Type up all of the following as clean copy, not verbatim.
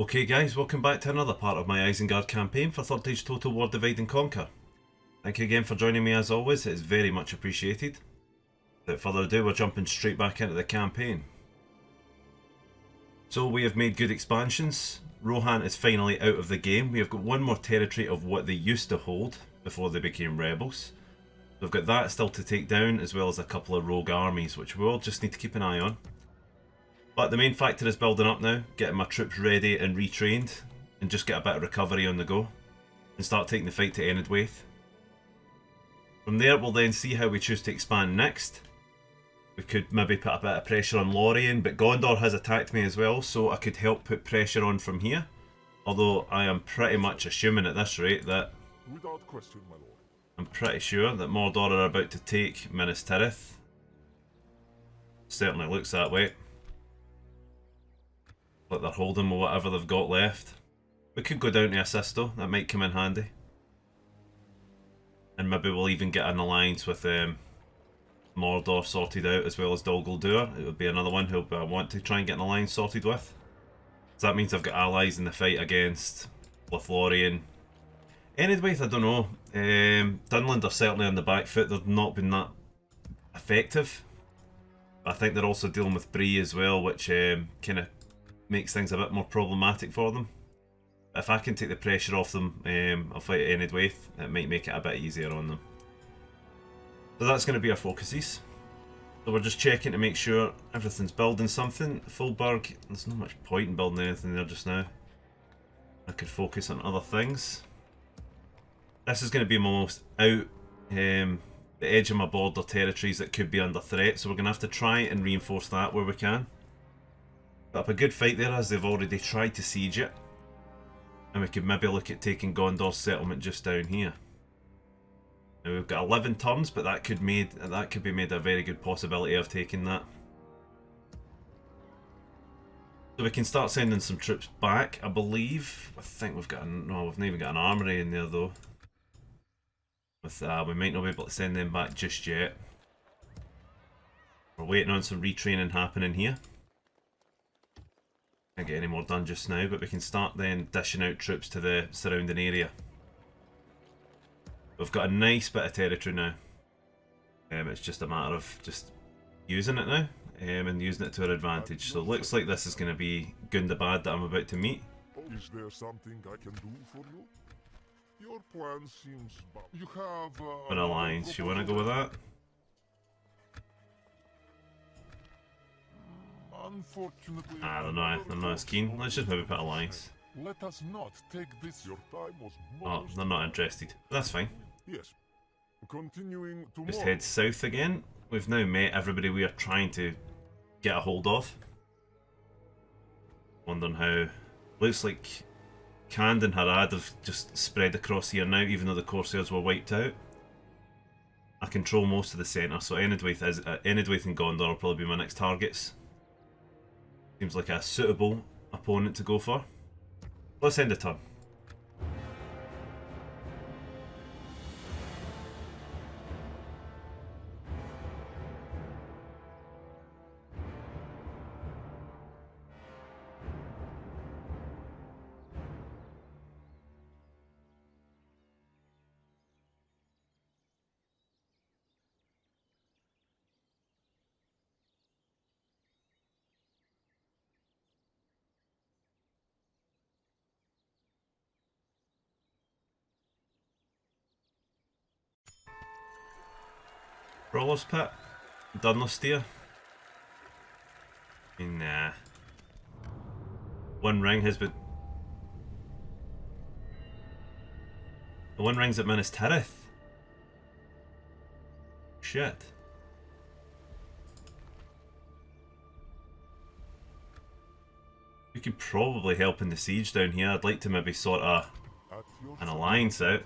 Okay guys, welcome back to another part of my Isengard campaign for Third Age Total War Divide and Conquer. Thank you again for joining me as always, it is very much appreciated. Without further ado, we're jumping straight back into the campaign. So we have made good expansions. Rohan is finally out of the game. We have got one more territory of what they used to hold before they became rebels. We've got that still to take down, as well as a couple of rogue armies, which we all just need to keep an eye on. But the main factor is building up now, getting my troops ready and retrained, and just get a bit of recovery on the go, and start taking the fight to Enedwaith. From there we'll then see how we choose to expand next. We could maybe put a bit of pressure on Lorien, but Gondor has attacked me as well, so I could help put pressure on from here. Although I am pretty much assuming at this rate that... Without question, my lord. I'm pretty sure that Mordor are about to take Minas Tirith. Certainly looks that way. Like they're holding with whatever they've got left. We could go down to assist though, that might come in handy. And maybe we'll even get an alliance with Mordor sorted out, as well as Dol Guldur. It would be another one who I want to try and get an alliance sorted with. So that means I've got allies in the fight against Lothlorien. Enedwaith, I don't know. Dunland are certainly on the back foot, they've not been that effective. I think they're also dealing with Bree as well, which kind of makes things a bit more problematic for them. If I can take the pressure off them, I'll fight Enedwaith. It might make it a bit easier on them. So that's going to be our focuses. So we're just checking to make sure everything's building something. Fulburg, there's not much point in building anything there just now. I could focus on other things. This is going to be my most out, the edge of my border territories that could be under threat. So we're going to have to try and reinforce that where we can. Put up a good fight there as they've already tried to siege it. And we could maybe look at taking Gondor's settlement just down here. Now we've got 11 turns, but that could be made a very good possibility of taking that. So we can start sending some troops back, I believe. I think we've got no, we've not even got an armory in there though. With we might not be able to send them back just yet. We're waiting on some retraining happening here. Can't get any more done just now, but we can start then dishing out troops to the surrounding area. We've got a nice bit of territory now. It's just a matter of just using it now, and using it to our advantage. So it looks like this is going to be Gundabad that I'm about to meet. Is there something I can do for you? Your plan seems... You have... An alliance, you want to go with that? Unfortunately... I don't know, I'm not as keen. Let's just maybe put alliance. Let us not take this. Your time was Oh, they're not interested. That's fine. Yes. Continuing tomorrow. Just head south again. We've now met everybody we are trying to get a hold of. Wondering how... Looks like Khand and Harad have just spread across here now, even though the Corsairs were wiped out. I control most of the centre, so Enedwaith and Gondor will probably be my next targets. Seems like a suitable opponent to go for. Let's end a turn. Brawler's Pit? Dunlusteer? Nah. One ring has been... The One Ring's at Minas Tirith? Shit. We could probably help in the siege down here. I'd like to maybe sort an alliance out.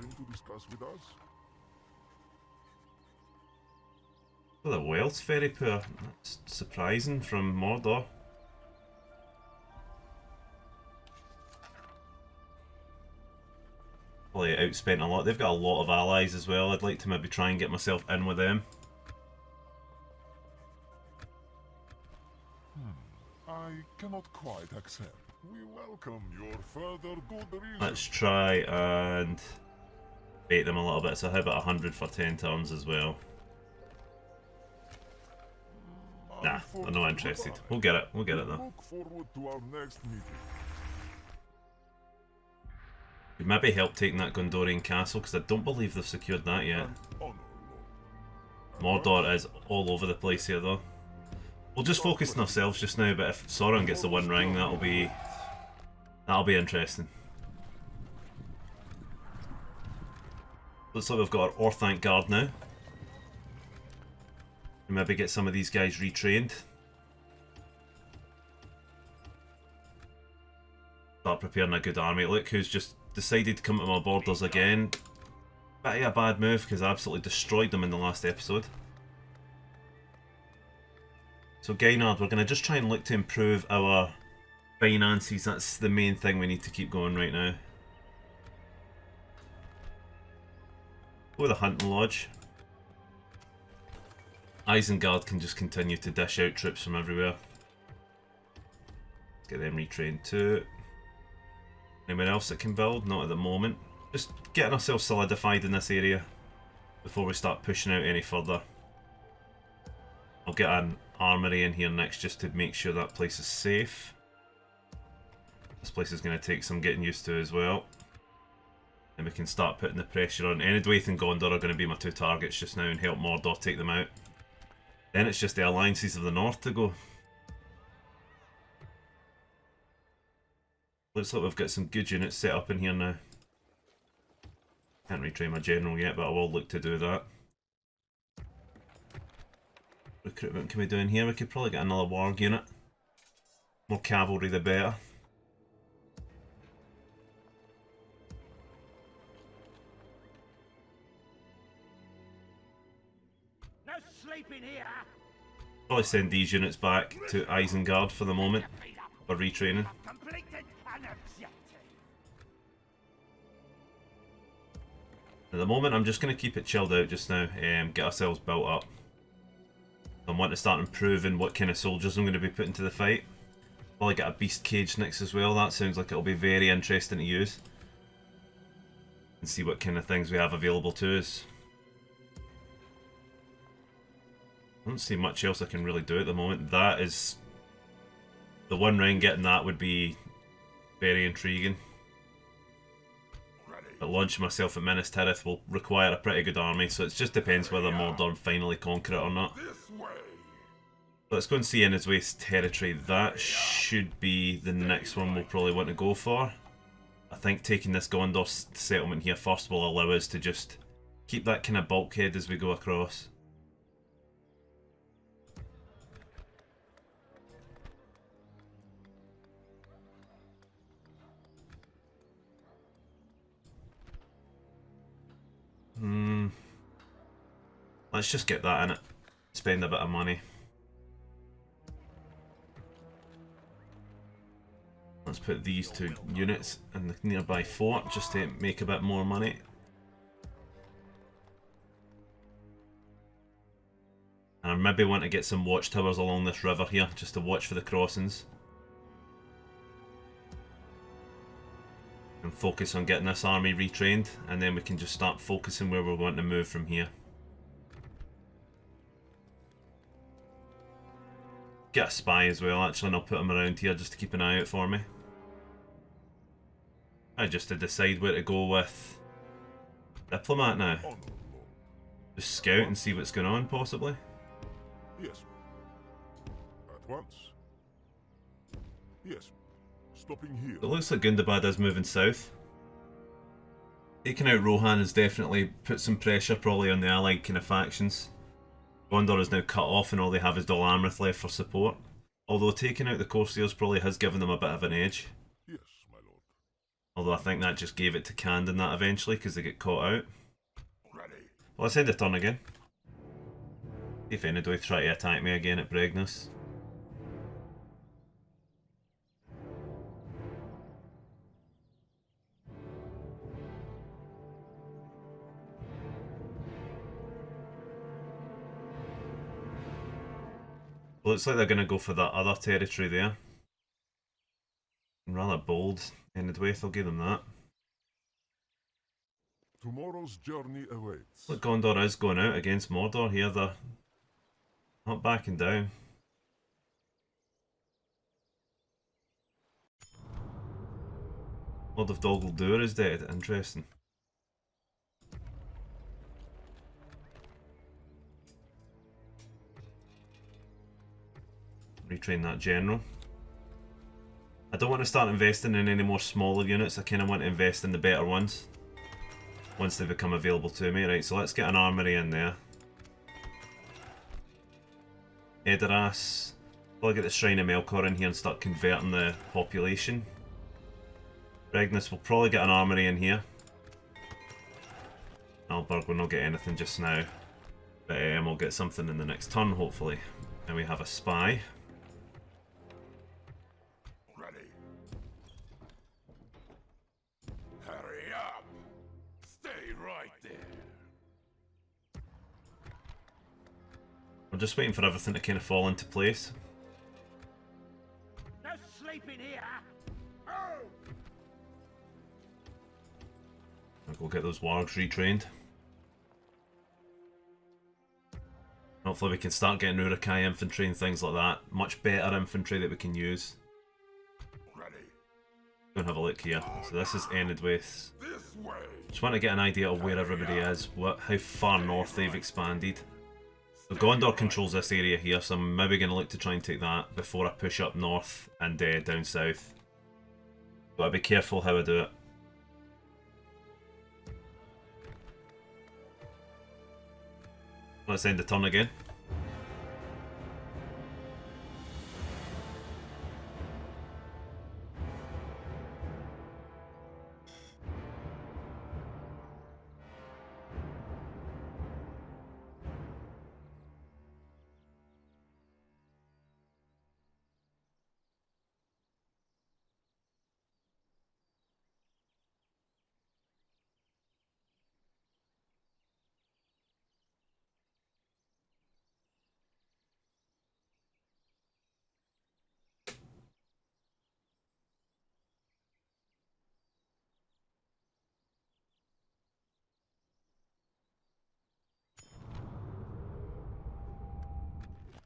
Well, the wealth's very poor. That's surprising from Mordor. Probably outspent a lot. They've got a lot of allies as well. I'd like to maybe try and get myself in with them. I cannot quite accept. We welcome your further good reason. Let's try and bait them a little bit. So how about 100 for 10 turns as well? Nah, they're not interested. We'll get it. We'll get it though. Look forward to our next meeting. Could maybe help taking that Gondorian castle, because I don't believe they've secured that yet. Mordor is all over the place here though. We'll just focus on ourselves just now, but if Sauron gets the One Ring, that'll be interesting. Looks like we've got our Orthanc Guard now. Maybe get some of these guys retrained. Start preparing a good army. Look who's just decided to come to my borders again. Bit of a bad move because I absolutely destroyed them in the last episode. So Gainard, we're going to just try and look to improve our finances. That's the main thing we need to keep going right now. Go with a hunting lodge. Isengard can just continue to dish out troops from everywhere. Get them retrained too. Anyone else that can build? Not at the moment. Just getting ourselves solidified in this area before we start pushing out any further. I'll get an armory in here next just to make sure that place is safe. This place is going to take some getting used to as well. And we can start putting the pressure on. Enedwaith and Gondor are going to be my two targets just now and help Mordor take them out. Then it's just the alliances of the north to go. Looks like we've got some good units set up in here now. Can't retrain my general yet, but I will look to do that. Recruitment can we do in here? We could probably get another warg unit. More cavalry the better. No sleeping here. Probably send these units back to Isengard for the moment for retraining. Completed an objective. At the moment, I'm just going to keep it chilled out just now, get ourselves built up. I want to start improving what kind of soldiers I'm going to be putting to the fight. Probably get a beast cage next as well. That sounds like it'll be very interesting to use. And see what kind of things we have available to us. I don't see much else I can really do at the moment. That is... the One Ring, getting that would be very intriguing. But launching myself at Minas Tirith will require a pretty good army, so it just depends whether Mordor finally conquer it or not. Let's go and see Enedwaith's territory. That should be the next one we'll probably want to go for. I think taking this Gondor settlement here first will allow us to just keep that kind of bulkhead as we go across. Let's just get that in it. Spend a bit of money. Let's put these two units in the nearby fort just to make a bit more money. And I maybe want to get some watchtowers along this river here just to watch for the crossings. And focus on getting this army retrained, and then we can just start focusing where we're wanting to move from here. Get a spy as well actually, and I'll put him around here just to keep an eye out for me. I just to decide where to go with diplomat now. Just scout and see what's going on possibly. Yes. At once. Yes. Stopping here. It looks like Gundabad is moving south. Taking out Rohan has definitely put some pressure probably on the allied kind of factions. Gondor is now cut off and all they have is Dol Amroth left for support. Although taking out the Courtiers probably has given them a bit of an edge. Yes, my lord. Although I think that just gave it to Candon that eventually because they get caught out. Ready. Well, let's end the turn again. See if Enedwaith try to attack me again at Bregnus. Looks like they're going to go for that other territory there. rather bold Enidwaith, I'll give them that. Tomorrow's journey awaits. Look, Gondor is going out against Mordor here, they're not backing down. Lord of Dol Guldur is dead, interesting. Retrain that general. I don't want to start investing in any more smaller units, I kind of want to invest in the better ones once they become available to me. Right, so let's get an armory in there. Edoras. Probably get the Shrine of Melkor in here and start converting the population. Regnus will probably get an armory in here. Alberg will not get anything just now. But we'll get something in the next turn, hopefully. And we have a spy. Ready. Hurry up. Stay right there. We're just waiting for everything to kind of fall into place. No sleeping here. Oh! I'll go get those wargs retrained. Hopefully we can start getting Uruk-hai infantry and things like that. Much better infantry that we can use. Ready. Go and have a look here. So this is Enidwaith. This way. Just want to get an idea of where everybody is, how far north they've expanded. So Gondor controls this area here, so I'm maybe going to look to try and take that before I push up north and down south. But I'll be careful how I do it. Let's end the turn again.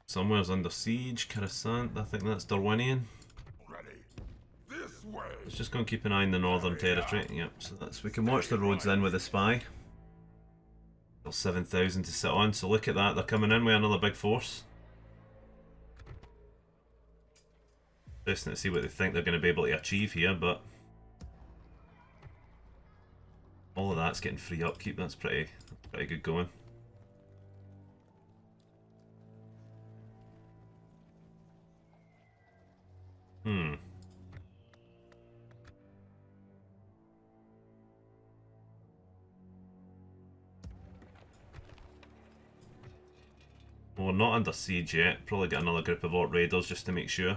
Somewhere's under siege, Coruscant, I think that's Darwinian. Ready. This way. Let's just go and keep an eye on the Northern Territory. Yep, so that's, we can watch the roads then with the spy. Got 7,000 to sit on, so look at that, they're coming in with another big force. Interesting to see what they think they're going to be able to achieve here, but all of that's getting free upkeep, that's pretty good going. Well, we're not under siege yet. Probably get another group of Orc Raiders just to make sure.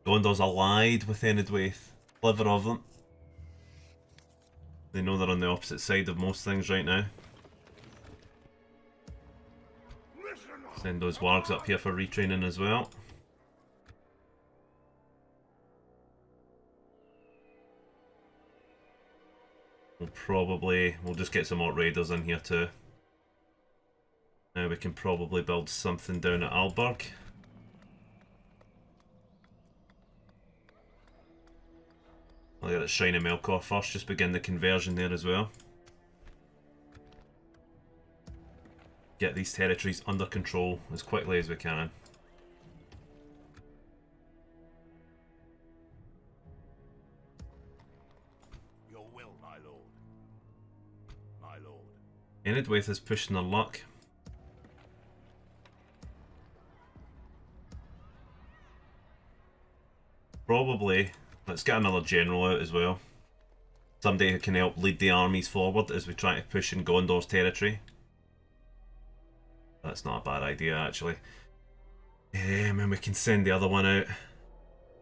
Gondor's allied with Enidwaith. Clever of them. They know they're on the opposite side of most things right now. Send those wargs up here for retraining as well. We'll just get some Orc Raiders in here too. Now we can probably build something down at Alberg. I'll get it Shrine of Melkor first, just begin the conversion there as well. Get these territories under control as quickly as we can. Your will, my lord. My lord. Enidwaith is pushing their luck. Probably, let's get another general out as well. Somebody who can help lead the armies forward as we try to push in Gondor's territory. That's not a bad idea, actually. And we can send the other one out.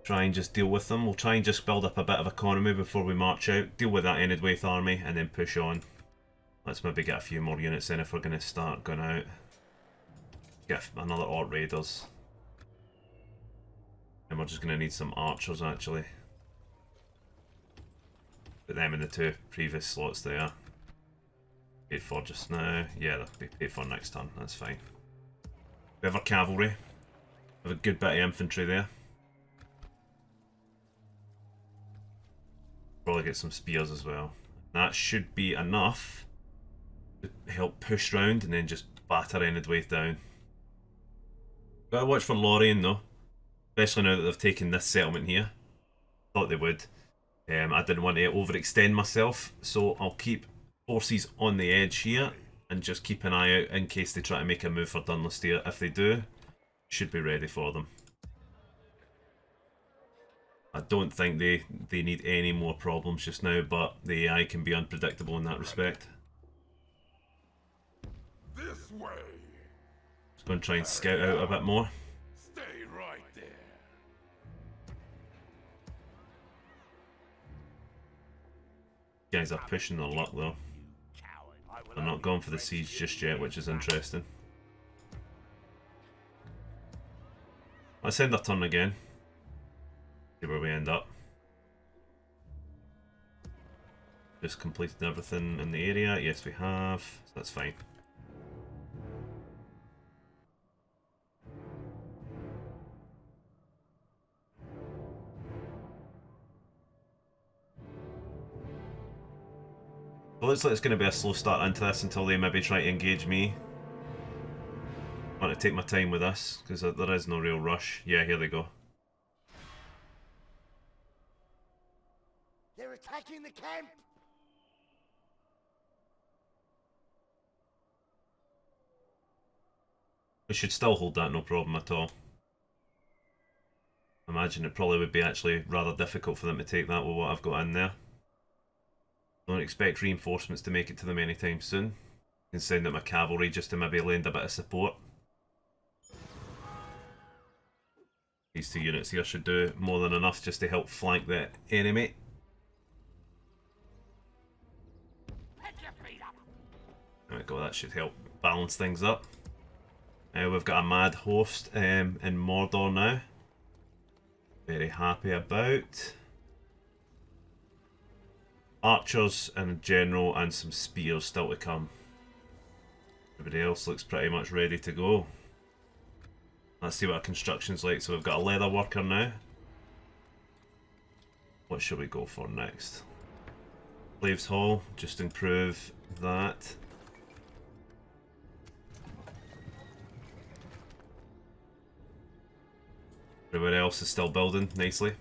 Try and just deal with them. We'll try and just build up a bit of economy before we march out. Deal with that Enidwaith army and then push on. Let's maybe get a few more units in if we're going to start going out. get another Orc Raiders. And we're just going to need some archers actually. Put them in the 2 previous slots there. Paid for just now. Yeah, they'll be paid for next turn, that's fine. We have our cavalry. We have a good bit of infantry there. Probably get some spears as well. That should be enough to help push round and then just batter Enedwaith down. Gotta watch for Lorien though. Especially now that they've taken this settlement here. Thought they would. I didn't want to overextend myself, so I'll keep forces on the edge here and just keep an eye out in case they try to make a move for Dunlusteer. If they do, should be ready for them. I don't think they need any more problems just now, but the AI can be unpredictable in that respect. This way. Just going to try and scout out a bit more. Stay right there. Guys are pushing their luck though. They're not going for the siege just yet, which is interesting. Let's end our turn again. See where we end up. Just completed everything in the area. Yes, we have. So that's fine. It looks like it's going to be a slow start into this until they maybe try to engage me. I want to take my time with this because there is no real rush. Yeah, here they go. They're attacking the camp! We should still hold that, no problem at all. I imagine it probably would be actually rather difficult for them to take that with what I've got in there. Don't expect reinforcements to make it to them anytime soon. I can send out my cavalry just to maybe lend a bit of support. These 2 units here should do more than enough just to help flank the enemy. There we go, that should help balance things up. We've got a mad host in Mordor now. Very happy about. Archers in general and some spears still to come. Everybody else looks pretty much ready to go. Let's see what our construction's like. So we've got a leather worker now. What should we go for next? Slaves Hall, just improve that. Everyone else is still building nicely.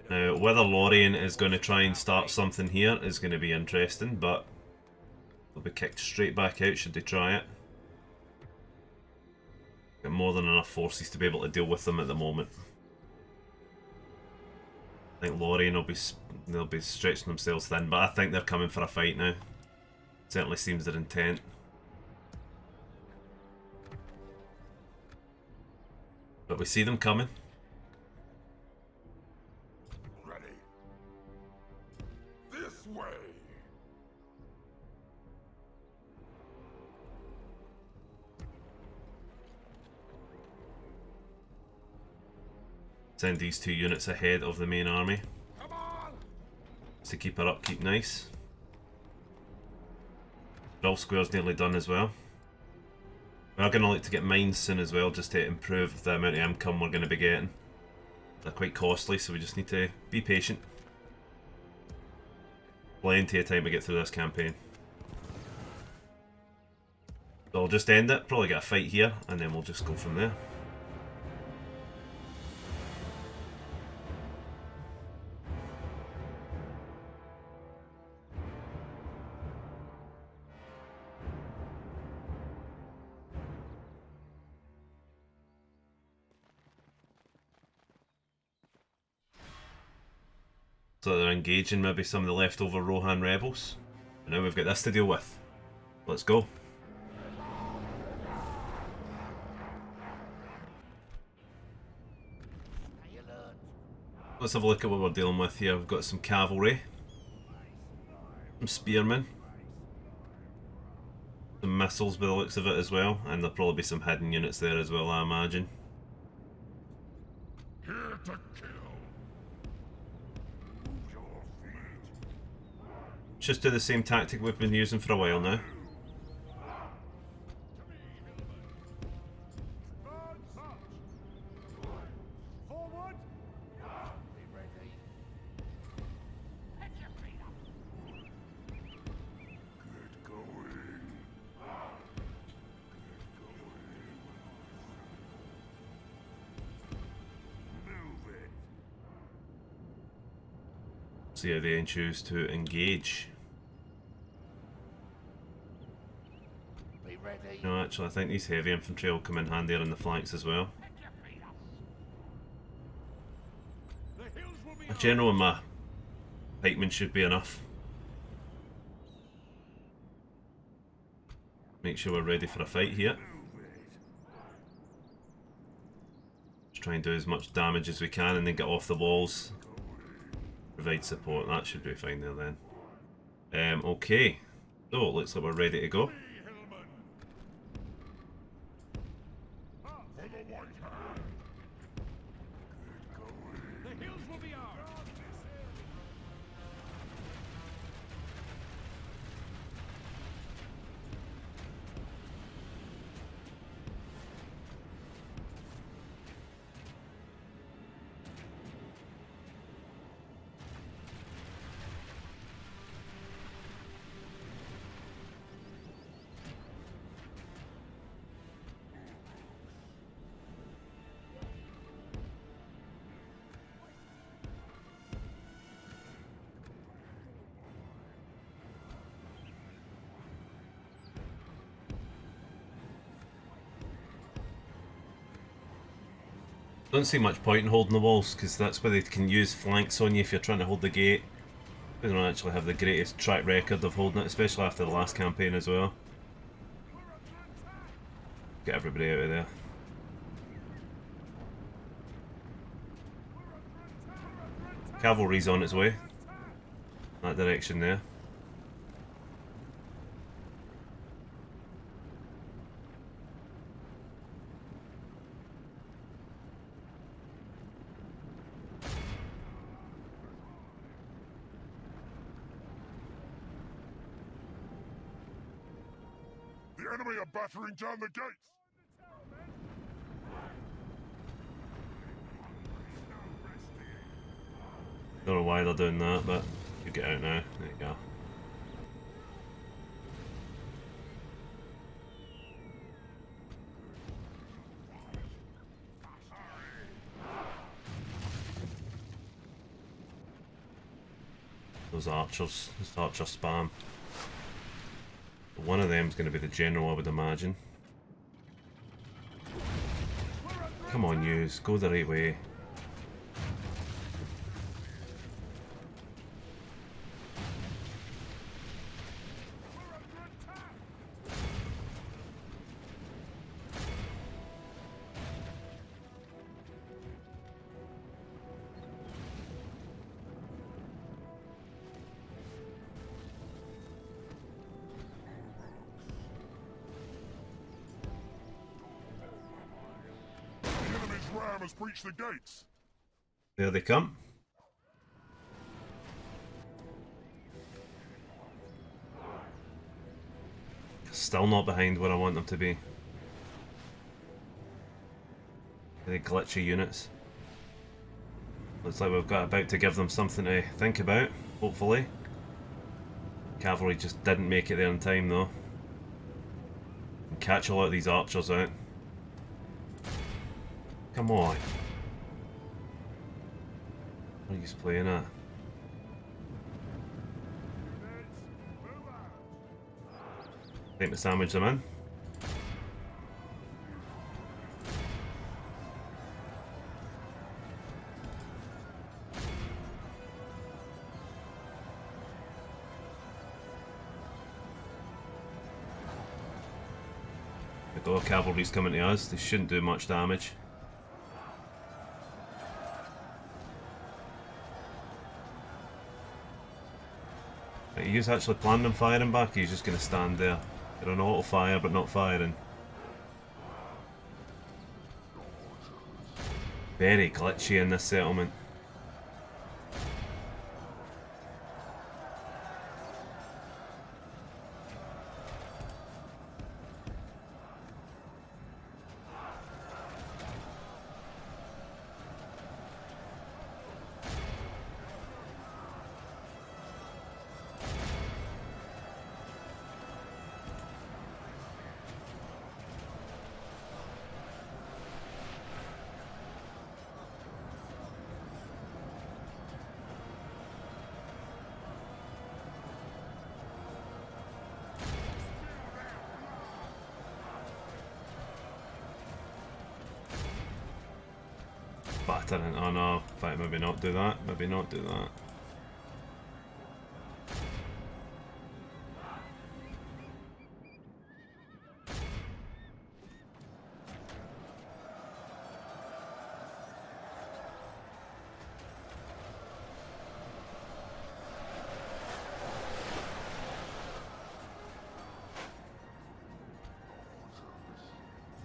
Now, whether Lorien is going to try and start something here is going to be interesting, but they'll be kicked straight back out should they try it. Got more than enough forces to be able to deal with them at the moment. I think Lorien they'll be stretching themselves thin, but I think they're coming for a fight now. Certainly seems their intent. But we see them coming. Ready. This way. Send these 2 units ahead of the main army. Come on. To keep her upkeep nice. Drill square's nearly done as well. We are going to like to get mines soon as well, just to improve the amount of income we're going to be getting. They're quite costly, so we just need to be patient. Plenty of time to get through this campaign. So I'll just end it, probably get a fight here, and then we'll just go from there. So they're engaging maybe some of the leftover Rohan rebels. And now we've got this to deal with. Let's go. Let's have a look at what we're dealing with here. We've got some cavalry. Some spearmen. Some missiles by the looks of it as well, and there'll probably be some hidden units there as well, I imagine. Here to kill. Move your feet. Just do the same tactic we've been using for a while now. Forward! Be ready. Pick your feet up. Get going. Move it. See how they choose to engage. Be ready. No, actually, I think these heavy infantry will come in handy on the flanks as well. Pick your feet up. The hills will be A general and my pikemen should be enough. Make sure we're ready for a fight here. Just try and do as much damage as we can and then get off the walls. Provide support, that should be fine there then. Okay, so it looks like we're ready to go. for the white hand. Get going. The hills will be ours. Don't see much point in holding the walls because that's where they can use flanks on you if you're trying to hold the gate. They don't actually have the greatest track record of holding it, especially after the last campaign as well. Get everybody out of there. Cavalry's on its way. That direction there. The enemy are battering down the gates. Don't know why they're doing that, but you get out now. There you go. Those archers, this archer spam. One of them's going to be the general, I would imagine. Come on, yous, go the right way. The enemy's ram has breached the gates. There they come. Still not behind where I want them to be. The glitchy units. Looks like we've got about to give them something to think about, hopefully. Cavalry just didn't make it there in time though. Catch a lot of these archers out. Come on. What are you playing at? Time to sandwich them in. There we go, cavalry's coming to us. They shouldn't do much damage. Are you actually planning on firing back, or are you just going to stand there? They're on auto fire but not firing. Very glitchy in this settlement. Battering. Oh no. In fact, maybe not do that. Maybe not do that.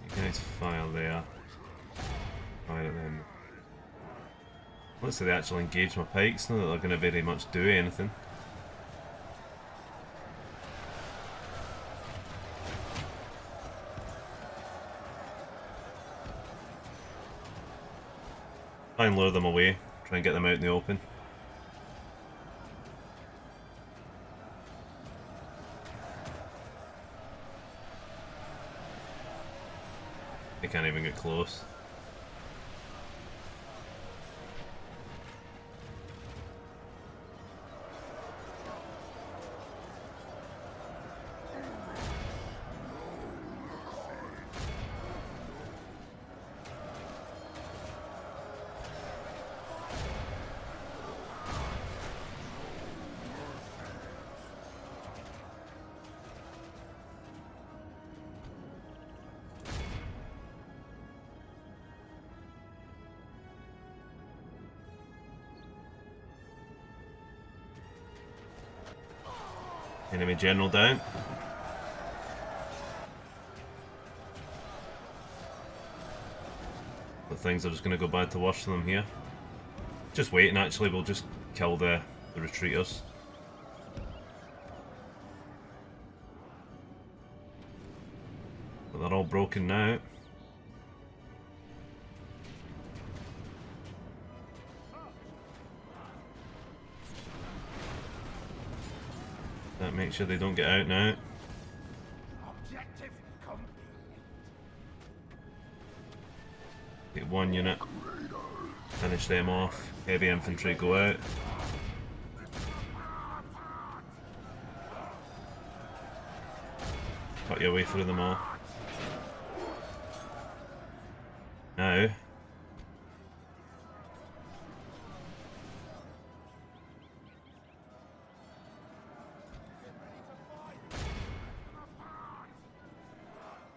You guys fire there. Fire at them. Looks like they actually engage my pikes, not that they're going to very much do anything. Try and lure them away, try and get them out in the open. They can't even get close. Enemy general down. But things are just going to go bad to worse for them here. Just waiting actually, we'll just kill the retreaters. But they're all broken now. That makes sure they don't get out now. Objective complete. Get one unit. Finish them off. Heavy infantry go out. Cut your way through them all. Now.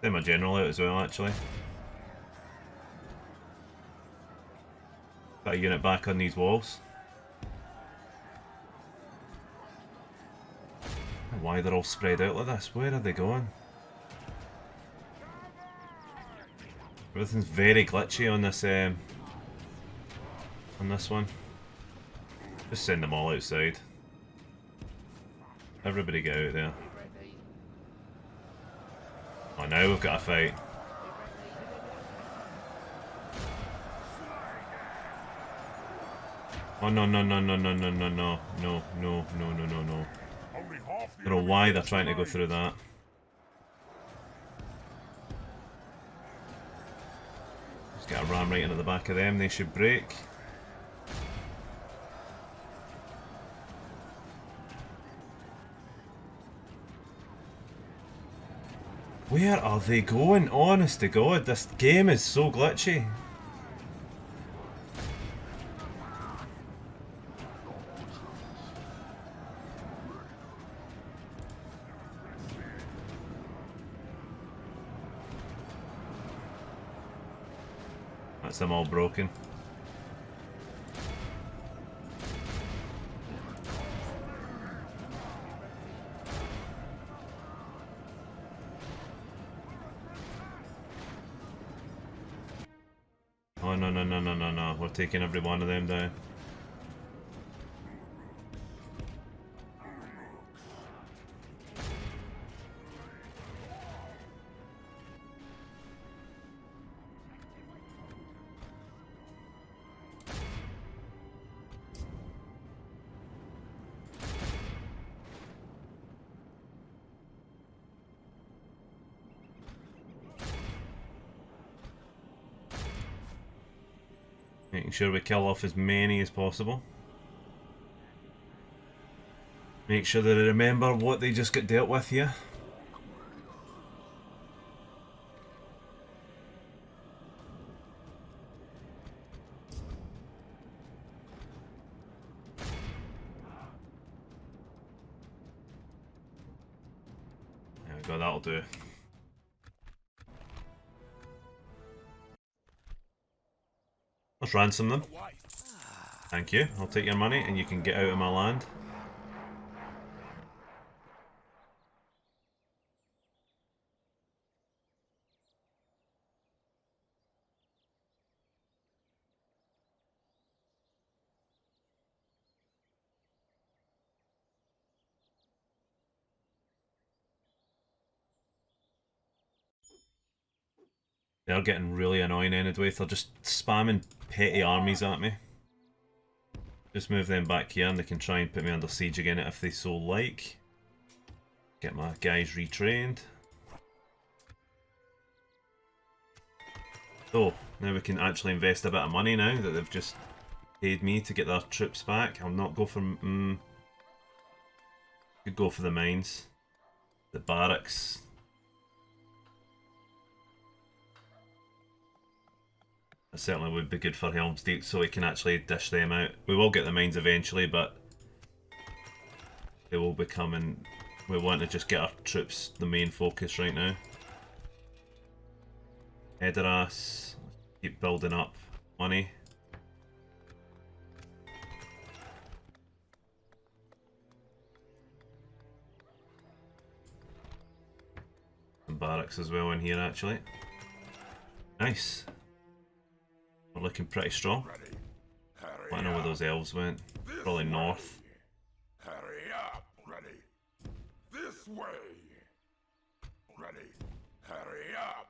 Get my general out as well, actually. Got a unit back on these walls. Why they're all spread out like this? Where are they going? Everything's very glitchy on this one. Just send them all outside. Everybody get out there. Oh, now we've got a fight. Oh no no no no no no no no no no no no no no. I don't know why they're trying to go through that. Just get a ram right into the back of them, they should break. Where are they going? Honest to God, this game is so glitchy. That's them all broken. Oh, no, no, no, no, no, no. We're taking every one of them down. Making sure we kill off as many as possible. Make sure that they remember what they just got dealt with here. There we go, that'll do. Let's ransom them. Thank you. I'll take your money and you can get out of my land. They're getting really annoying anyway. They're just spamming petty armies at me. Just move them back here and they can try and put me under siege again if they so like. Get my guys retrained. So, now we can actually invest a bit of money now that they've just paid me to get their troops back. I'll not go for... could go for the mines. The barracks. That certainly would be good for Helm's Deep so we can actually dish them out. We will get the mines eventually, but they will be coming. We want to just get our troops the main focus right now. Edoras, keep building up money. Some barracks as well in here actually. Nice. We're looking pretty strong. I don't know where those elves went. Probably north. Hurry up! Ready. This way! Ready. Hurry up!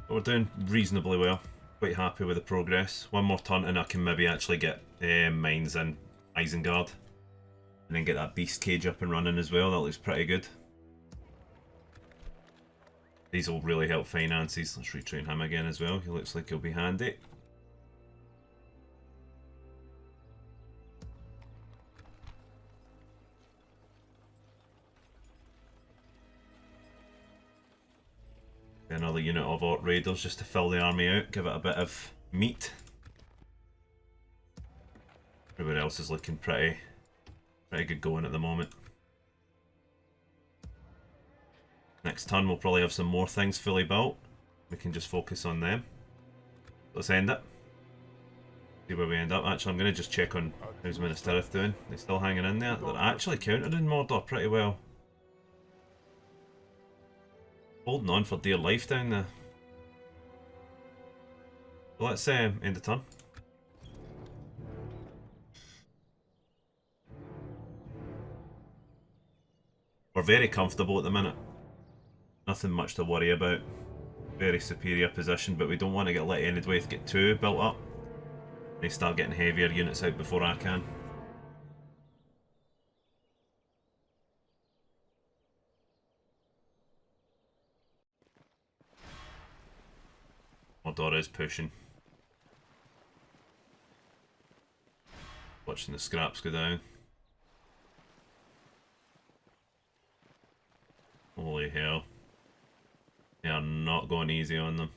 But we're doing reasonably well. Quite happy with the progress. One more turn and I can maybe actually get mines in Isengard. And then get that beast cage up and running as well. That looks pretty good. These will really help finances. Let's retrain him again as well. He looks like he'll be handy. Another unit of Orc Raiders just to fill the army out, give it a bit of meat. Everybody else is looking pretty good going at the moment. Next turn we'll probably have some more things fully built. We can just focus on them. Let's end it. See where we end up. Actually, I'm going to just check on how's Minas Tirith doing. They're still hanging in there. They're actually countering Mordor pretty well. Holding on for dear life down there. So let's end the turn. We're very comfortable at the minute. Nothing much to worry about. Very superior position, but we don't want to get let Enidwaith get too built up. They start getting heavier units out before I can. Mordor is pushing. Watching the scraps go down. Holy hell. They are not going easy on them.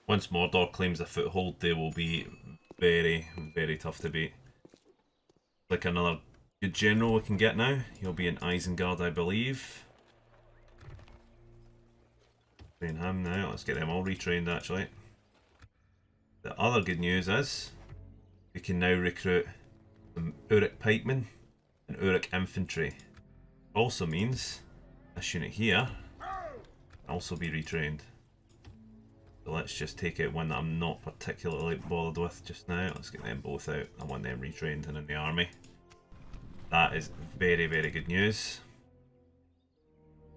Once Mordor claims a foothold, they will be very, very tough to beat. Like another good general we can get now. He'll be in Isengard, I believe. Train him now. Let's get them all retrained actually. The other good news is we can now recruit some Uruk pikemen and Uruk infantry. Also means this unit here can also be retrained. So let's just take out one that I'm not particularly bothered with just now. Let's get them both out. I want them retrained and in the army. That is very, very good news.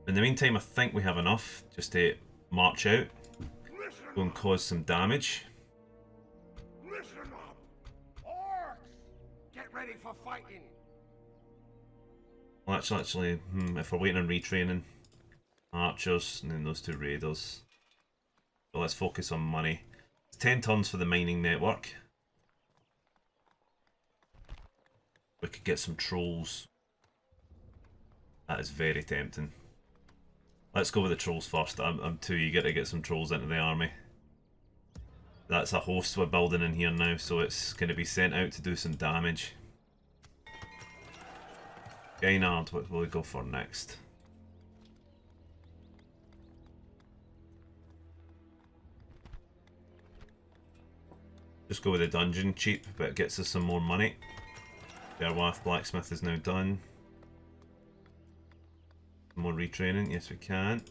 In the meantime, I think we have enough just to march out, go and cause some damage. Listen up! Orcs! Get ready for fighting! Well, actually, if we're waiting on retraining, archers and then those two raiders. So let's focus on money. It's 10 tons for the mining network. We could get some trolls. That is very tempting. Let's go with the trolls first. I'm too eager to get some trolls into the army. That's a host we're building in here now, so it's going to be sent out to do some damage. Gainard, what will we go for next? Just go with the dungeon, cheap, but it gets us some more money. Berwath Blacksmith is now done. More retraining, yes we can.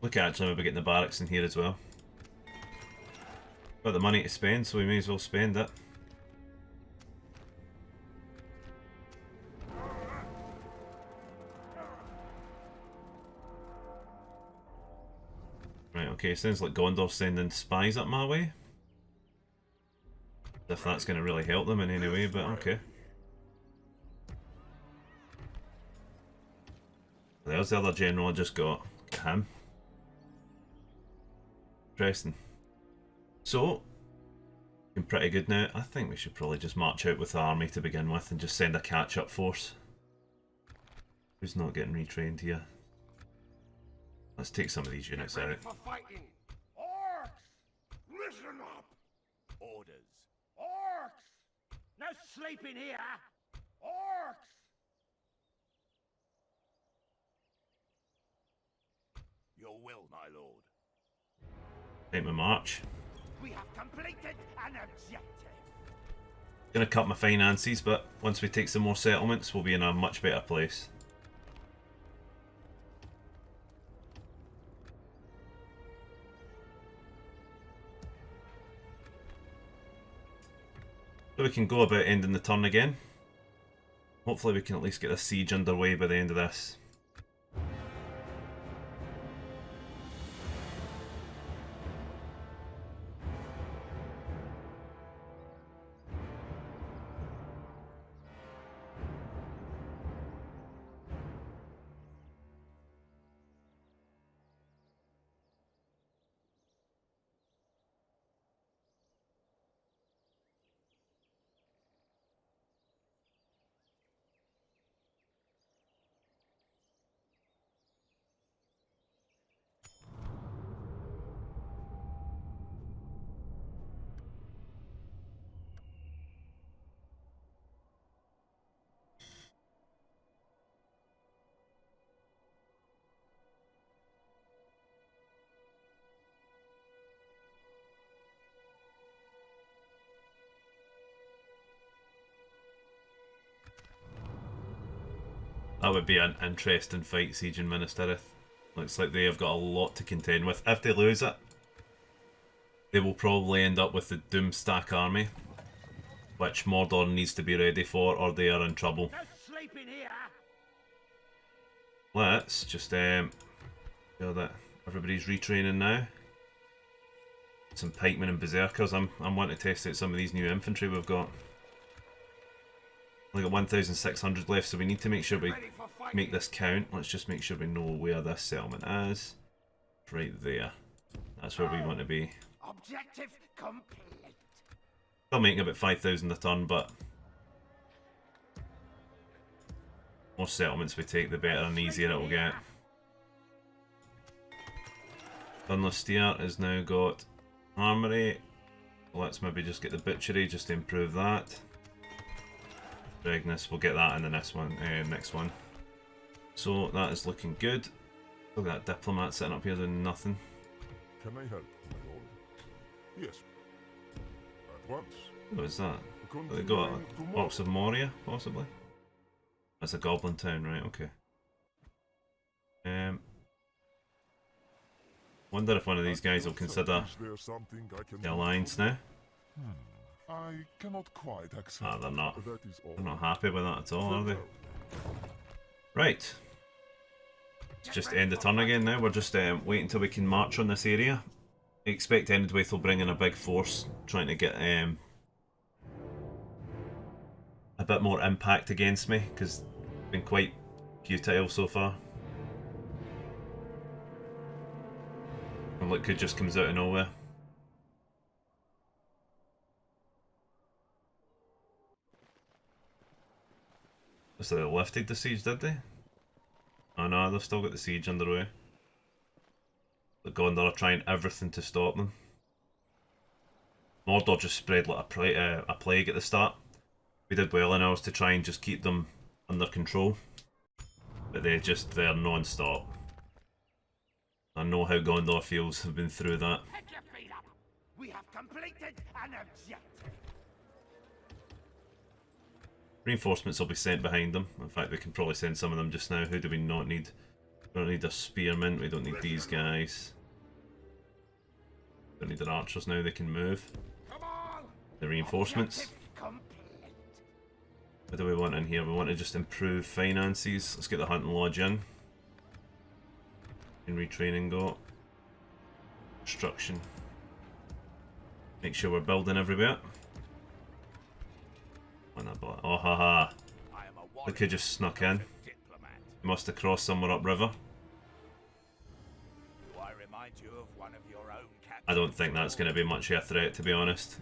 Look at actually maybe getting the barracks in here as well. Got the money to spend, so we may as well spend it. Right, okay, sounds like Gondor's sending spies up my way. If that's going to really help them in any way, but okay. There's the other general I just got. Look at him. Interesting. So, looking pretty good now. I think we should probably just march out with the army to begin with and just send a catch-up force. Who's not getting retrained here? Let's take some of these units out. For fighting! Orcs! Listen up! Orders. Orcs! No sleeping here! Orcs! Your will, my lord. Take my march. We have completed an objective. Gonna cut my finances, but once we take some more settlements, we'll be in a much better place. So we can go about ending the turn again. Hopefully we can at least get a siege underway by the end of this. That would be an interesting fight, Siege and Minas Tirith. Looks like they have got a lot to contend with. If they lose it, they will probably end up with the Doomstack army, which Mordor needs to be ready for, or they are in trouble. No sleeping here! Let's just feel that everybody's retraining now. Some pikemen and berserkers. I'm wanting to test out some of these new infantry we've got. Only got 1,600 left, so we need to make sure we make this count. Let's just make sure we know where this settlement is. Right there. That's where we want to be. Objective complete. Still making about 5,000 a turn, but more settlements we take, the better and easier it will get. Dunlustier has now got armory. Let's maybe just get the butchery just to improve that. Regnus, we'll get that in the next one. So that is looking good. Look at that diplomat sitting up here doing nothing. Can I help, my lord? Yes. At once. What is that? They got Orcs of Moria, possibly? That's a goblin town, right? Okay. Wonder if one of these guys will consider the alliance now. I cannot quite accept. Ah, they're not. That is all. They're not happy with that at all, are they? Right. Let's just end the turn again now. We're just waiting until we can march on this area. I expect Endwaith will bring in a big force, trying to get a bit more impact against me, because it's been quite futile so far. And look, it just comes out of nowhere. So they lifted the siege, did they? Oh no, they've still got the siege underway. The Gondor are trying everything to stop them. Mordor just spread like a plague at the start. We did well in ours to try and just keep them under control. But they're non-stop. I know how Gondor feels, I've been through that. Pick your feet up. We have completed an objective. Reinforcements will be sent behind them. In fact, we can probably send some of them just now. Who do we not need? We don't need a spearman. We don't need these guys. Don't need their archers now. They can move. Come on. The reinforcements. Objective complete. What do we want in here? We want to just improve finances. Let's get the hunting lodge in. And retraining go. Construction. Make sure we're building everywhere. Oh haha. They could just snuck in. They must have crossed somewhere upriver. I don't think that's going to be much of a threat, to be honest.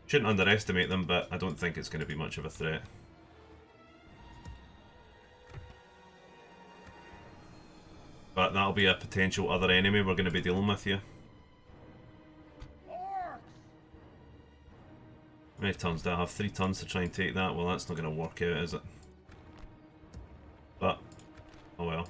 Shouldn't underestimate them, but I don't think it's going to be much of a threat. But that'll be a potential other enemy we're going to be dealing with here. How many tons do I have? 3 tons to try and take that? Well, that's not going to work out, is it? But, oh well.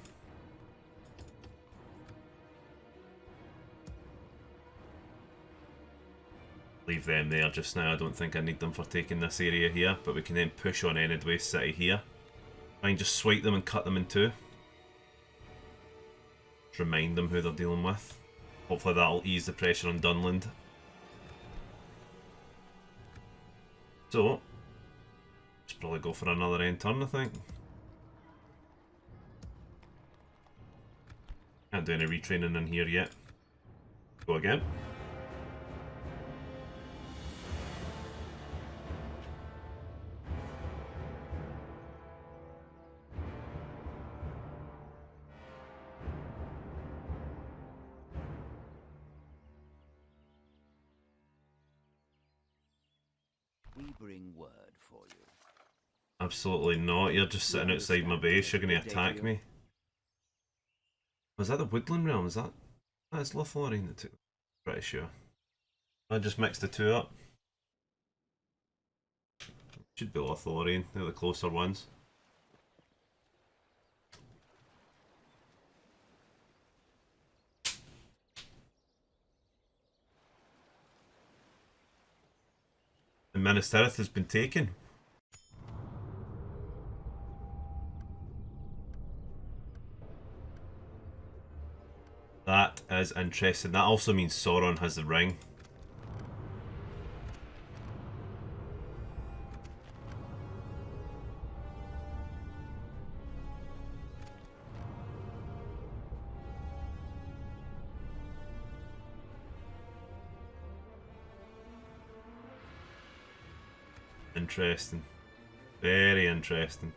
Leave them there just now. I don't think I need them for taking this area here, but we can then push on Endwaith City here. Try and just swipe them and cut them in two. Just remind them who they're dealing with. Hopefully that'll ease the pressure on Dunland. So, let's probably go for another end turn, I think. Can't do any retraining in here yet. Go again. We bring word for you. Absolutely not. You're just sitting outside my base. You're going to attack me. Was that the Woodland Realm? Is that... That's Lothlorien the two. Pretty sure. I just mixed the two up. Should be Lothlorien. They're the closer ones. And Minas Tirith has been taken. That is interesting. That also means Sauron has the ring. Interesting. Very interesting.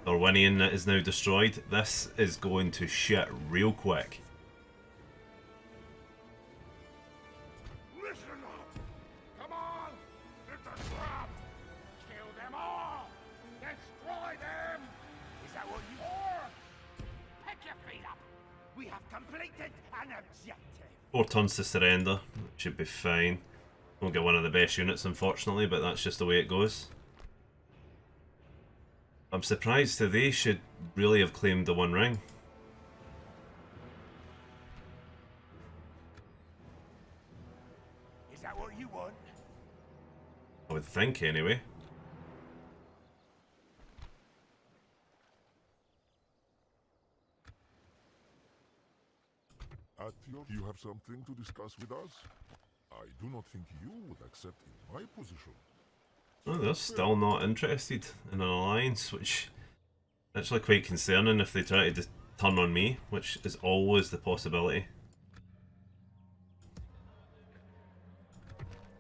Orwinian is now destroyed. This is going to shit real quick. Listen up. Come on. It's a trap. Kill them all. Destroy them. Is that what you want? Pick your feet up. We have completed an objective. 4 tons to surrender. Should be fine. Won't get one of the best units, unfortunately, but that's just the way it goes. I'm surprised that they should really have claimed the One Ring. Is that what you want? I would think, anyway. You have something to discuss with us? I do not think you would accept in my position. Oh, they're still not interested in an alliance, which is actually quite concerning if they try to turn on me, which is always the possibility.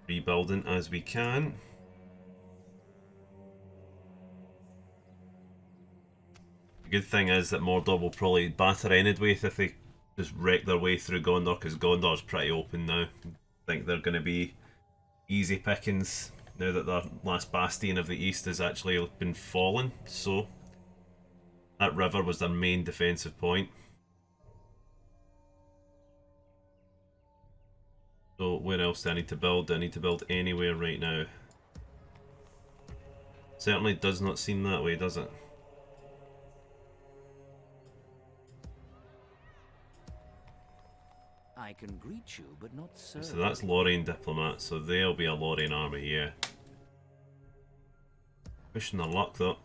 Rebuilding as we can. The good thing is that Mordor will probably batter Enedwaith if they just wreck their way through Gondor, because Gondor's pretty open now. I think they're going to be easy pickings now that their last bastion of the east has actually been fallen. So that river was their main defensive point. So where else do I need to build? Do I need to build anywhere right now? Certainly does not seem that way, does it? I can greet you, but not serve. So that's Lorraine diplomat, so they'll be a Lorraine army, yeah. Pushing their luck though.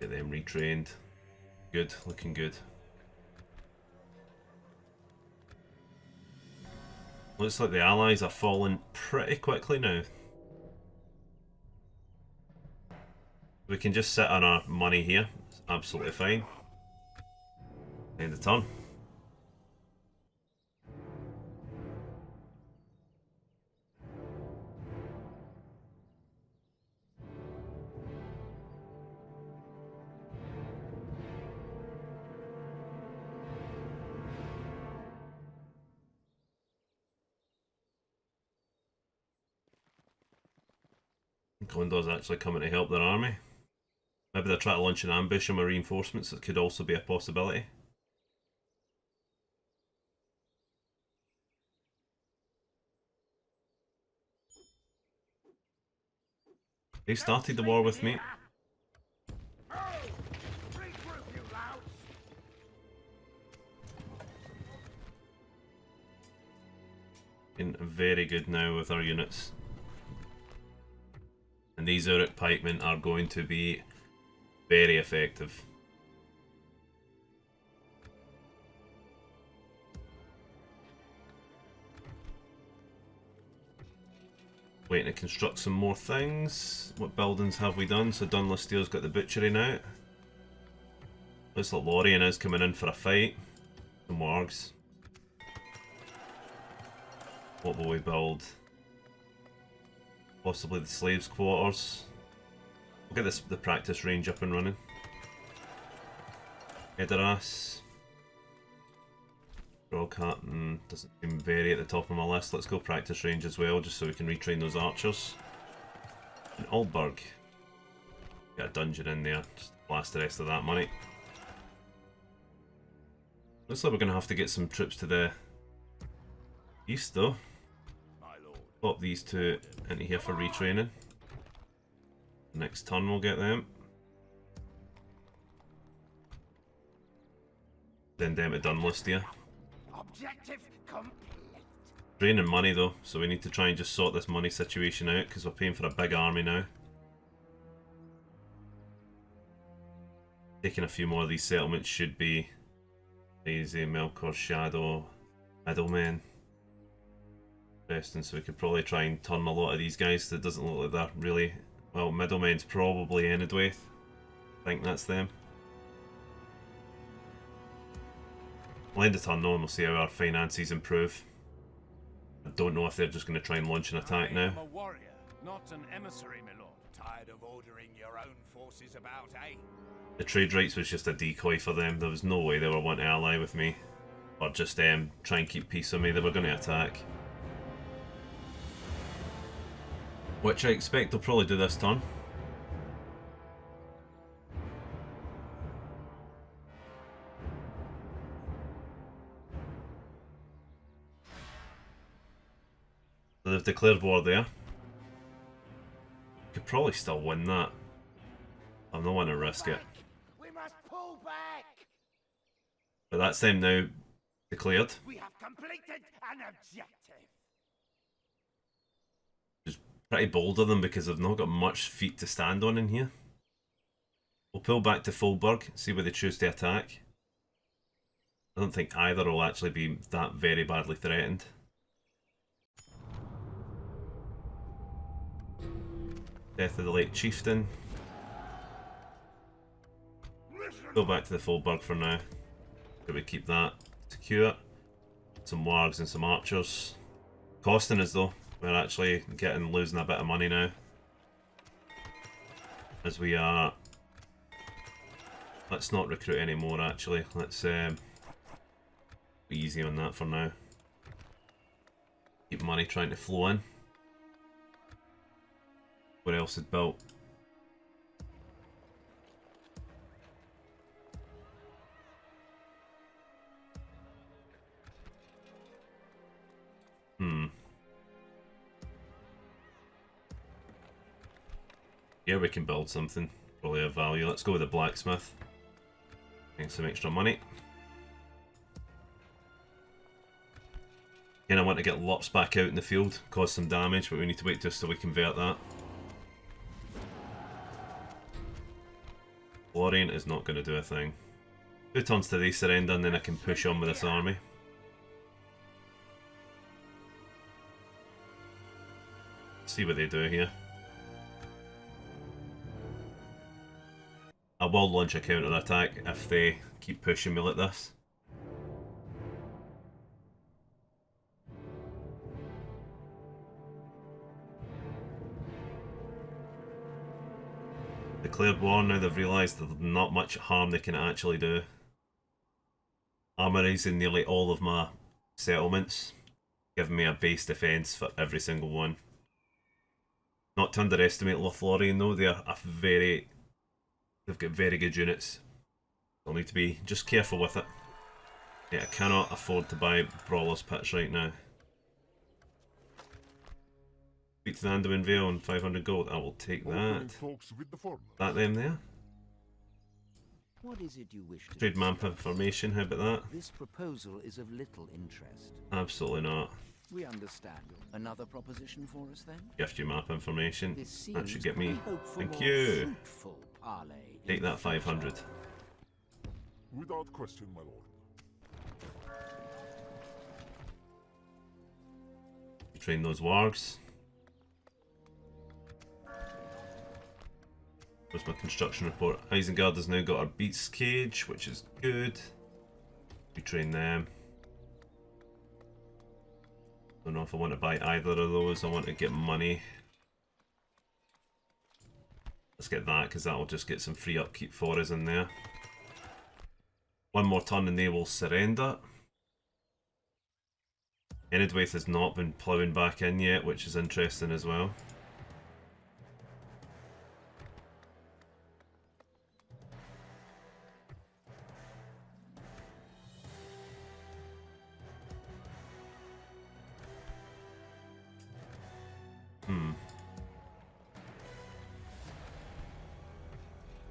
Get them retrained. Good, looking good. Looks like the allies are falling pretty quickly now. We can just sit on our money here. It's absolutely fine. End of turn. Gondor's actually coming to help their army. Maybe they're trying to launch an ambush on my reinforcements. That could also be a possibility. They started the war with me. Looking very good now with our units. And these Uruk pikemen are going to be very effective. Waiting to construct some more things. What buildings have we done? So Dunlistier's got the butchery now. Looks like Lorien is coming in for a fight. Some wargs. What will we build? Possibly the slaves' quarters. We'll get the practice range up and running. Edoras. Groghatton doesn't seem very at the top of my list. Let's go practice range as well, just so we can retrain those archers. And Aldburg. Get a dungeon in there, just blast the rest of that money. Looks like we're going to have to get some troops to the east though. Pop these two into here for retraining. Next turn we'll get them. Then them to Dunlistia. Objective complete. Draining money though, so we need to try and just sort this money situation out because we're paying for a big army now. Taking a few more of these settlements should be easy. Melkor, Shadow, Middlemen. Interesting, so we could probably try and turn a lot of these guys that doesn't look like they're really... Well, Middlemen's probably Enedwaith. I think that's them. We'll end the turn though and we'll see how our finances improve. I don't know if they're just going to try and launch an attack now. I'm a warrior, not an emissary, my lord. Tired of ordering your own forces about, eh? The trade rights was just a decoy for them. There was no way they were wanting to ally with me. Or just try and keep peace with me. They were going to attack. Which I expect they'll probably do this turn. So they've declared war there. Could probably still win that. I'm not want to risk it. We must pull back. But that's them now declared. We have completed an objective. Just pretty bold of them because they've not got much feet to stand on in here. We'll pull back to Fulberg, see where they choose to attack. I don't think either will actually be that very badly threatened. Death of the late chieftain. Go back to the Fulberg for now. Could we keep that secure? Some wargs and some archers. Costing us though. We're actually losing a bit of money now. As we are. Let's not recruit any more actually. Let's be easy on that for now. Keep money trying to flow in. What else is built? Yeah, we can build something. Probably of value. Let's go with the blacksmith. Getting some extra money. Again, I want to get lots back out in the field. Cause some damage, but we need to wait just so we convert that. Lorien is not going to do a thing. 2 turns till they surrender and then I can push on with this army. See what they do here. I will launch a counter attack if they keep pushing me like this. Declared war, now they've realised that there's not much harm they can actually do. Armorizing nearly all of my settlements, giving me a base defence for every single one. Not to underestimate Lothlorien though, they've got very good units. I'll need to be just careful with it. Yeah, I cannot afford to buy Brawler's Pits right now. Speak to the Anduin Vale and 500 gold. I will take that. That them there. What is it you wish to Trade map information, how about that? This proposal is of little interest. Absolutely not. We understand. Another proposition for us then? Gift you map information. This That should seems get me. we hope for Thank more you. fruitful parley in Take that the future. 500. Without question, my lord. Train those wargs. Where's my construction report? Isengard has now got our beast cage, which is good. We train them. Don't know if I want to buy either of those. I want to get money. Let's get that because that will just get some free upkeep for us in there. One more turn and they will surrender. Enidwaith has not been ploughing back in yet, which is interesting as well.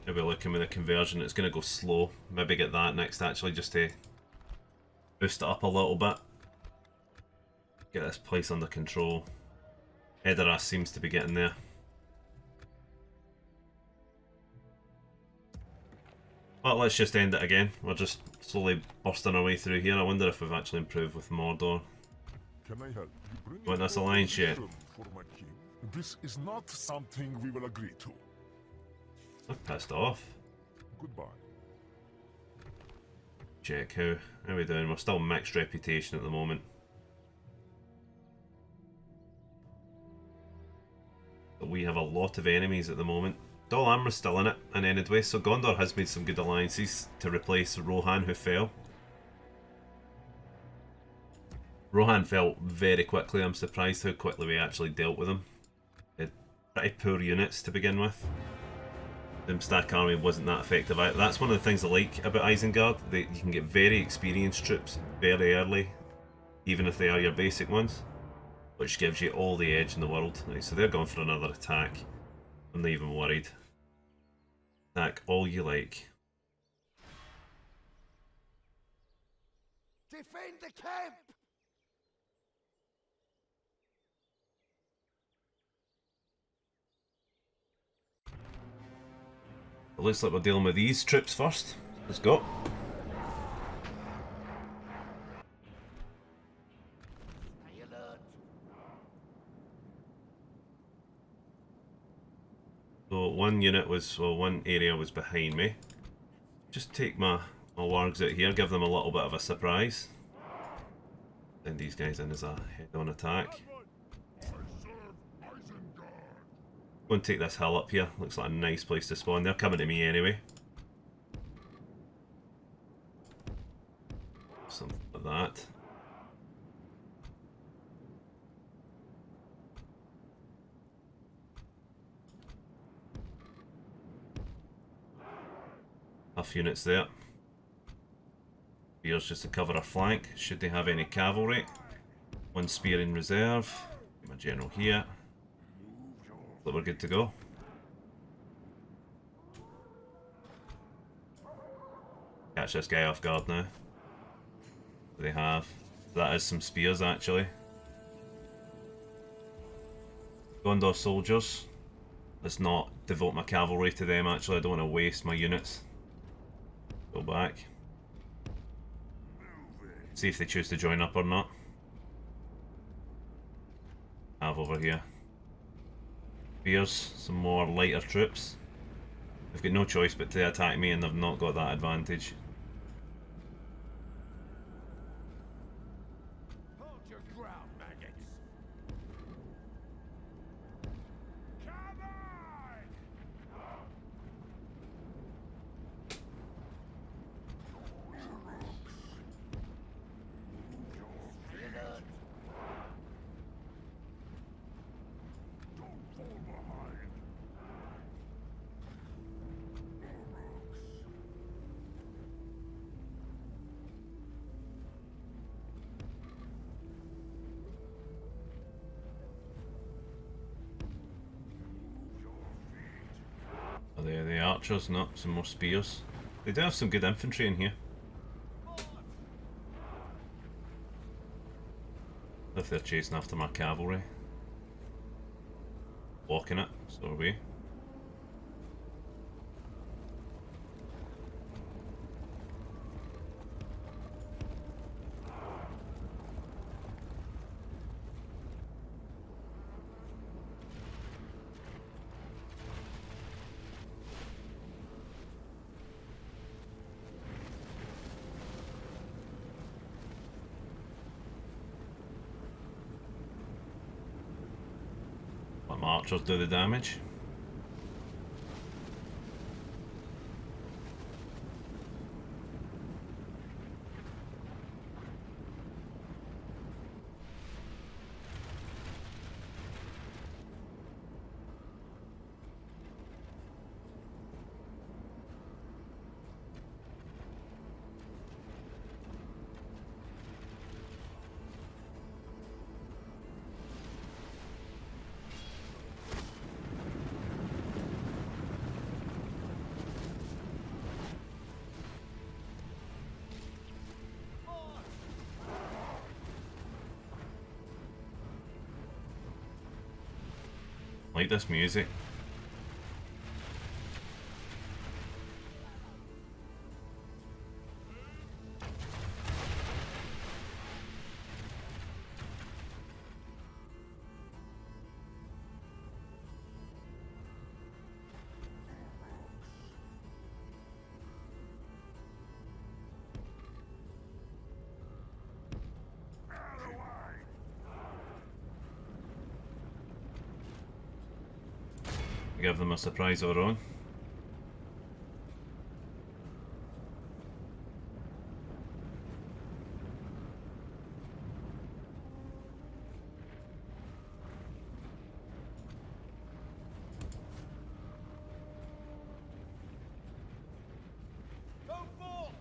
Maybe looking with a conversion, it's going to go slow. Maybe get that next actually just to boost it up a little bit. Get this place under control. Edoras seems to be getting there. But let's just end it again. We're just slowly bursting our way through here. I wonder if we've actually improved with Mordor. Can I help you bring Want this alliance yet? for my king? This is not something we will agree to. I'm pissed off. Goodbye. Check how are we doing? We're still mixed reputation at the moment. But we have a lot of enemies at the moment. Dol Amra's still in it, and Enidwaith, so Gondor has made some good alliances to replace Rohan, who fell. Rohan fell very quickly. I'm surprised how quickly we actually dealt with him. He had pretty poor units to begin with. The stack army wasn't that effective. That's one of the things I like about Isengard. You can get very experienced troops very early, even if they are your basic ones. which gives you all the edge in the world. Right, so they're going for another attack. I'm not even worried. Attack all you like. Defend the camp! It looks like we're dealing with these troops first. Let's go. Stay alert. So one unit was, well, one area was behind me. Just take my wargs out here, give them a little bit of a surprise. Send these guys in as a head-on attack. I serve Isengard. Go and take this hill up here. Looks like a nice place to spawn. They're coming to me anyway. Something like that. Enough units there. Spears just to cover our flank. Should they have any cavalry? One spear in reserve. Get my general here. So we're good to go. Catch this guy off guard now. They have. That is some spears actually. Gondor soldiers. Let's not devote my cavalry to them actually. I don't want to waste my units. Go back. See if they choose to join up or not. Have over here. Spears, some more lighter troops. They've got no choice but to attack me and they've not got that advantage. Hold your ground, maggots. Come on! Stay alert. Don't fall behind. Are they the archers? No, some more spears. They do have some good infantry in here. If they're chasing after my cavalry. Blocking it, so are we. Let my archers do the damage. Like this music. Give them a surprise of our own. Go forth!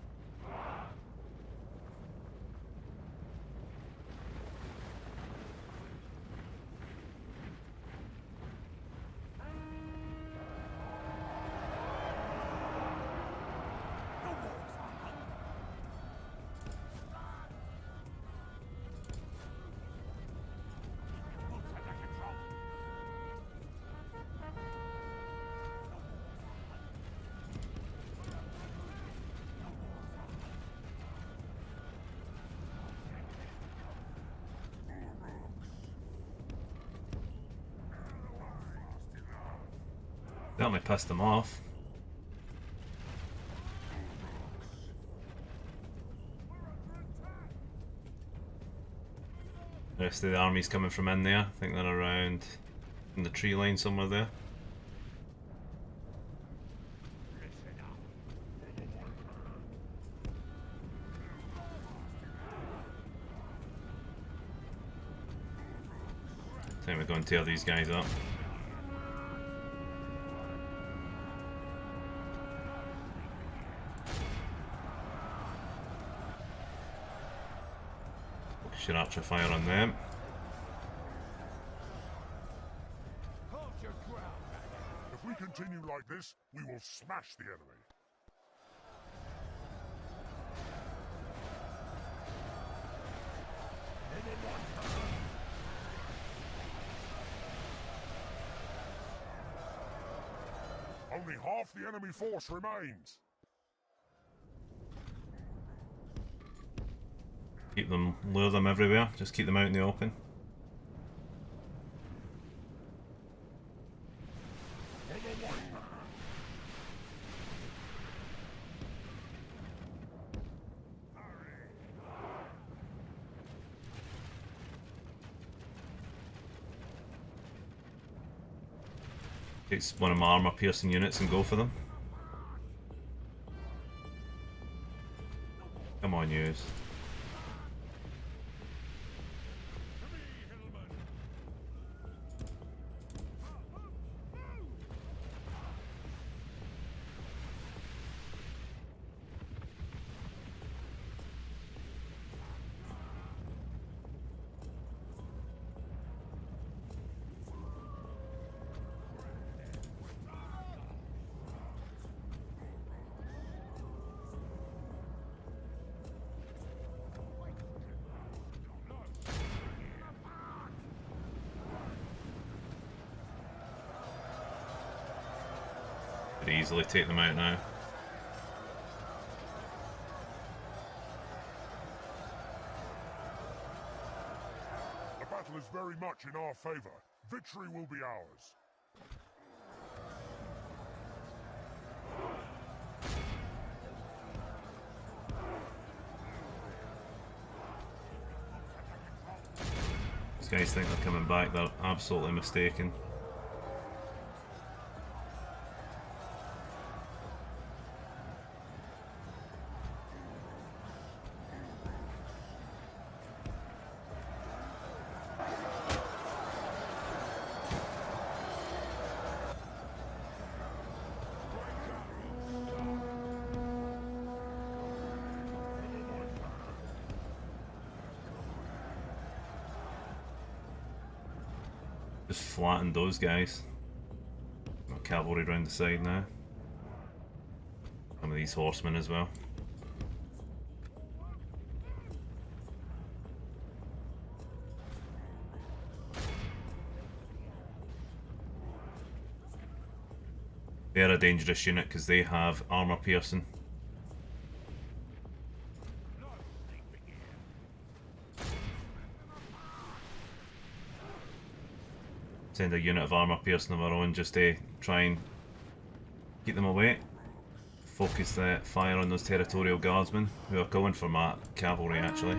Certainly pissed them off. The rest of the army's coming from in there. I think they're around in the tree line somewhere there. I think we're going to tear these guys up. Focus your archer fire on them. If we continue like this, we will smash the enemy. Only half the enemy force remains. Keep them, lure them everywhere. Just keep them out in the open. Take one of my armor piercing units and go for them. Come on, yous. Could easily take them out now. The battle is very much in our favor. Victory will be ours. These guys think they're coming back, they're absolutely mistaken. Just flattened those guys. Got cavalry round the side now. Some of these horsemen as well. They're a dangerous unit because they have armor piercing. Send a unit of armor piercing of our own just to try and keep them away. Focus the fire on those territorial guardsmen who are going for my cavalry actually.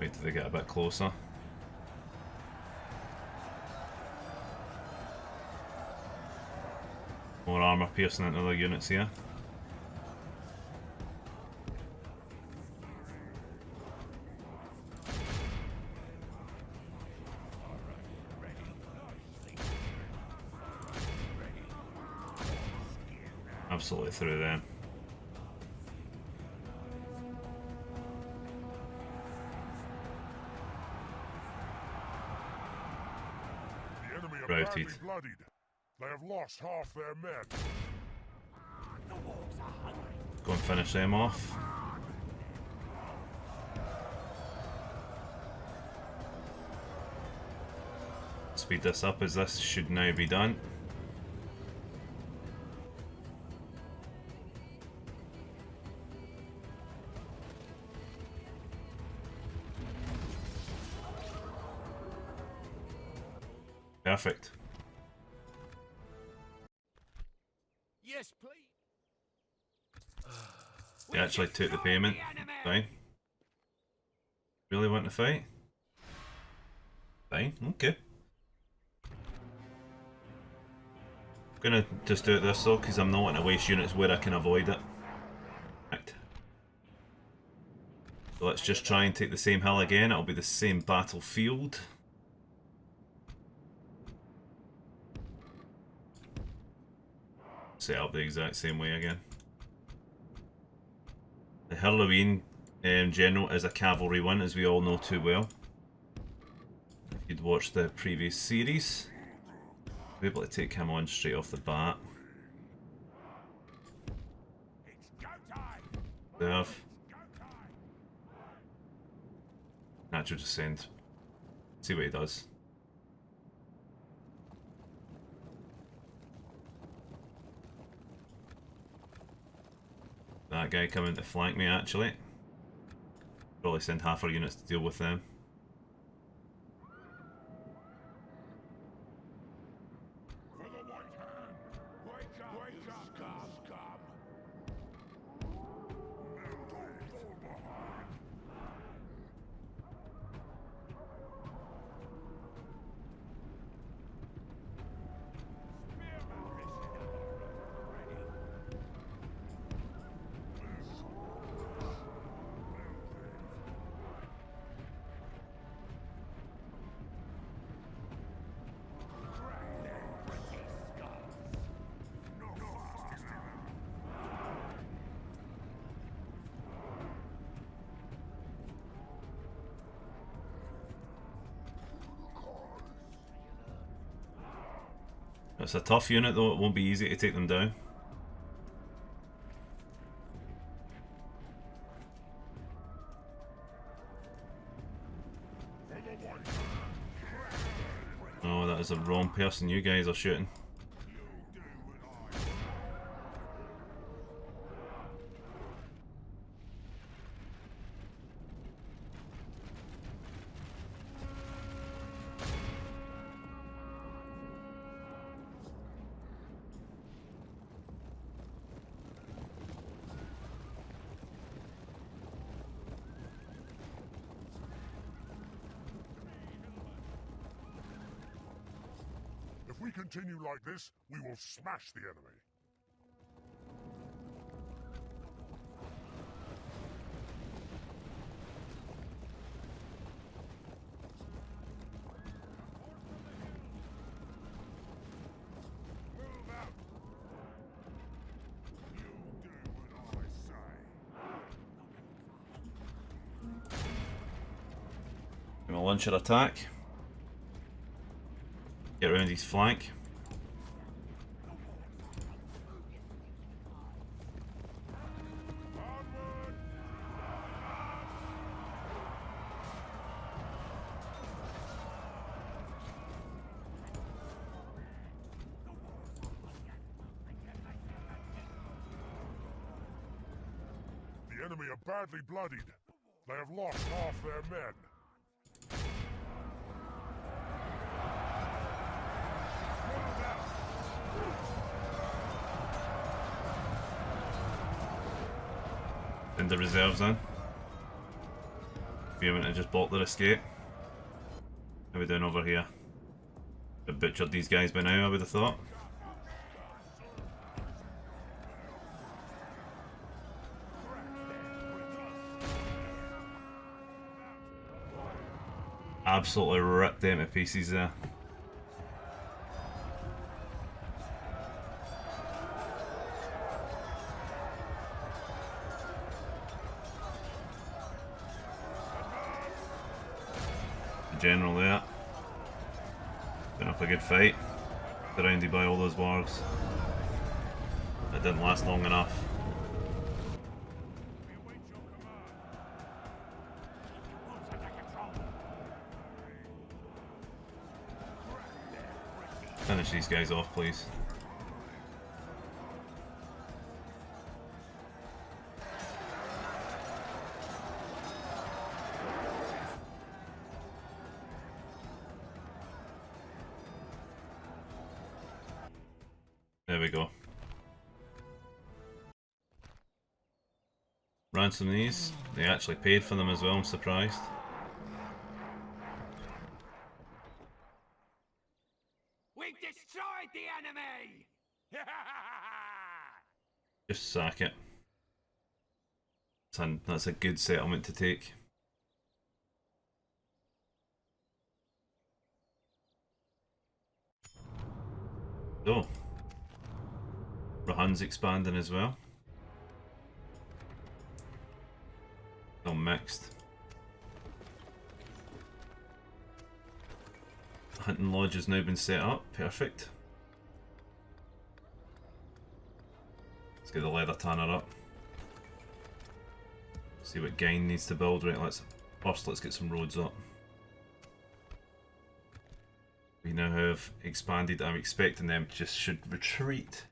Wait till they get a bit closer. More armor piercing into their units here. Absolutely through them. sorted. badly bloodied. They have lost half their men. Go and finish them off. Speed this up as this should now be done. Perfect. Yes, please. He actually took the payment. Fine. Really want to fight? Fine, okay. Gonna just do it this though, because I'm not wanting to waste units where I can avoid it. Right. So let's just try and take the same hill again. It'll be the same battlefield. Set up the exact same way again. The Halloween general is a cavalry one, as we all know too well. If you'd watched the previous series, be able to take him on straight off the bat. Serve. Natural descent. See what he does. That guy coming to flank me actually. Probably send half our units to deal with them. For the white hand! Wake up, scum! It's a tough unit though, it won't be easy to take them down. Oh, that is the wrong person you guys are shooting. If we continue like this, we will smash the enemy. Move out! You do what I say. I'm gonna launch an attack. Get around his flank. The enemy are badly bloodied. They have lost half their men. Send the reserves in. Be able to just block their escape. How are we doing over here? I've butchered these guys by now, I would have thought. Absolutely ripped them to pieces there. The general there. Been up a good fight. Surrounded by all those wargs. It didn't last long enough. We await your command. Keep your wolves under control. Finish these guys off, please. There we go. Ransom these. They actually paid for them as well, I'm surprised. We've destroyed the enemy! Just sack it. That's a good settlement to take. So, Rahan's expanding as well. All mixed. Hunting lodge has now been set up. Perfect. Let's get the leather tanner up. See what Gain needs to build. Right, let's get some roads up. We now have expanded. I'm expecting them just should retreat.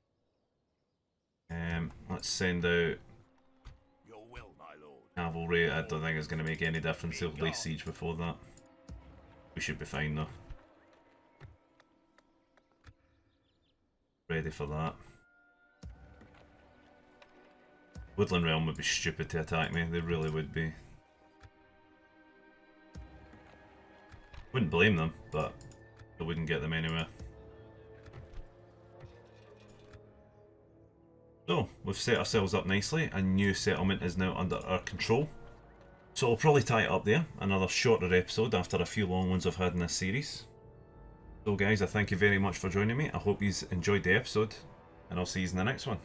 Let's send out Your will, my lord. cavalry. I don't think it's going to make any difference. They'll lay siege before that. We should be fine though. Ready for that. Woodland Realm would be stupid to attack me. They really would be. Wouldn't blame them, but it wouldn't get them anywhere. So, we've set ourselves up nicely. A new settlement is now under our control. So I'll probably tie it up there. Another shorter episode after a few long ones I've had in this series. So guys, I thank you very much for joining me. I hope you enjoyed the episode, and I'll see you in the next one.